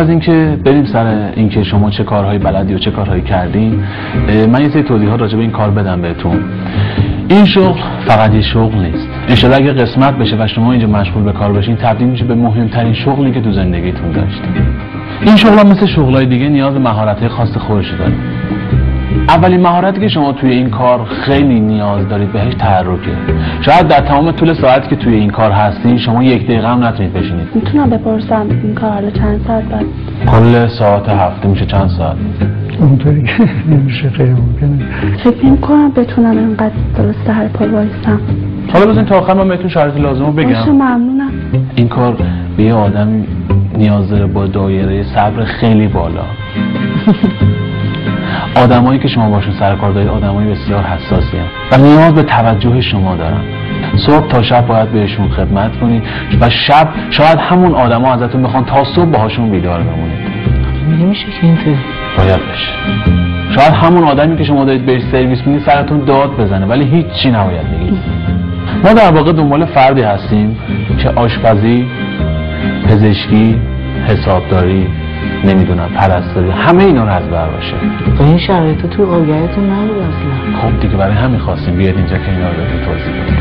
از اینکه بریم سر اینکه شما چه کارهایی بلدی و چه کارهایی کردین، من یه سری توضیحات راجع به این کار بدم بهتون. این شغل فقط یه شغل نیست. انشالله اگه قسمت بشه و شما اینجا مشغول به کار بشین، تبدیل میشه به مهمترین شغلی که تو زندگیتون داشتین. این شغل هم مثل شغلای دیگه نیاز به مهارت‌های خاص خودش داره. اولین مهارتی که شما توی این کار خیلی نیاز دارید بهش تحرکه. شاید در تمام طول ساعتی که توی این کار هستین شما یک دقیقه هم نتونید بشینید. میتونم بپرسم این کار حالا چند ساعت بعد؟ کل ساعت هفته میشه چند ساعت؟ اونطوری که نمیشه، غیر ممکنه. فکر نمی‌کنم بتونم اینقدر درست هر پا وایسم. حالا بزنین تا آخر من بهتون شرایط لازمو بگم. باشه ممنونم. این کار به یه آدم نیاز داره با دایره صبر خیلی بالا. آدمایی که شما باشون سر کار دارید آدمای بسیار حساسی هستند و نیاز به توجه شما دارن. صبح تا شب باید بهشون خدمت کنید و شب شاید همون آدما ازتون بخوان تا صبح باهاشون بیدار بمونید. نمیشه که اینطوری. باید بشه. شاید همون آدمی که شما دارید بهش سرویس میدید سرتون داد بزنه ولی هیچ چی نباید بگید. ما در واقع دنبال فردی هستیم که آشپزی، پزشکی، حسابداری، نمیدونم پرستاری، همه اینا رو از بر باشه. با این شرایط تو آگهیتون نبود اصلا. خب دیگه برای همین خواستیم بیاد اینجا که اینا رو بهتون توضیح بدیم.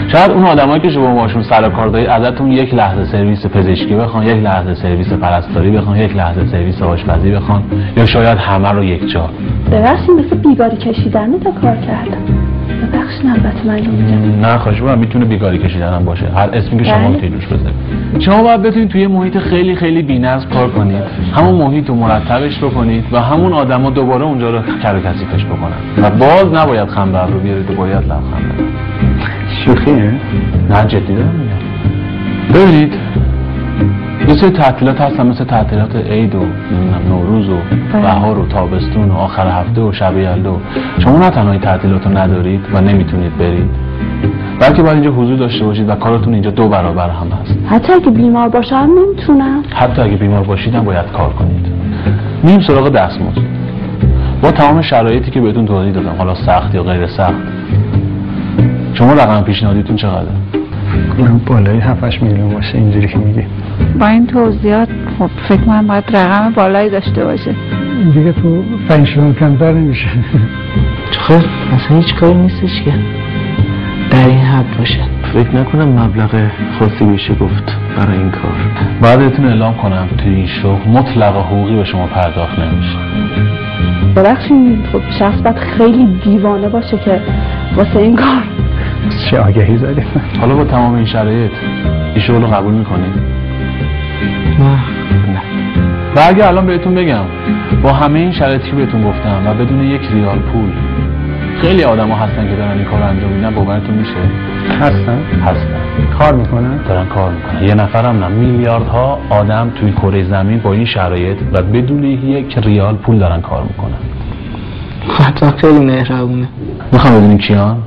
شاید اون آدمایی که شما باشون سر کار دارید ازتون یک لحظه سرویس پزشکی بخوان، یک لحظه سرویس پرستاری بخوان، یک لحظه سرویس آشپزی بخوان، یا شاید همه رو یک جا. ببخشید مثل بیگاری کشیدن تا کار کردم. ببخشید البته من میگم. نه خواهش می‌کنم، میتونه بیگاری کشیدن هم باشه. هر اسمی که شما میتونید روش بذارید. شما باید بتونید توی محیط خیلی خیلی بی‌نظم کار کنید. همون محیط رو مرتبش بکنید و همون آدما دوباره اونجا رو کر و کثیفش بکنن. و باز نباید خنبر رو بیارید و باید لبخند بزنید. شوخیه؟ نه جدی دارم میگم. ببینید یه سری تعطیلات هستن مثل تعطیلات عید و نوروز و بهار و تابستون و آخر هفته و شب یلدا. شما نه تنها این تعطیلات رو ندارید و نمیتونید برید، بلکه باید اینجا حضور داشته باشید و کارتون اینجا 2 برابر هم هست. حتی اگه بیمار باشم نمیتونم. حتی اگه بیمار باشید هم باید کار کنید. میریم سراغ دستمزد. با تمام شرایطی که بهتون توضیح دادم، حالا سخت یا غیر سخت، شما رقم پیشنهادیتون چقدره؟ بالای 7-8 میلیون باشه اینجوری که میگی. با این توضیحات خب فکر کنم باید رقم بالایی داشته باشه. دیگه تو 5 میلیون کمتر نمیشه. خب اصلا هیچ کاری نیستش که در این حد باشه. فکر نکنم مبلغ خاصی بشه گفت برای این کار. باید بهتون اعلام کنم توی این شغل مطلق حقوقی به شما پرداخت نمیشه. ببخشید خب شخص باید خیلی دیوانه باشه که واسه این کار. چه آگهی زدیم. حالا با تمام این شرایط این شغل رو قبول میکنید؟ نه. و اگه الان بهتون بگم با همه این شرایطی که بهتون گفتم و بدون 1 ریال پول خیلی آدما هستن که دارن این کار رو انجام میدن، باورتون میشه؟ هستن؟ کار میکنن؟ دارن کار میکنن. یه نفرم نه، میلیاردها آدم توی کره زمین با این شرایط و بدون 1 ریال پول دارن کار میکنن. حتما خیلی مهربونه. میخوام بدونین کیان؟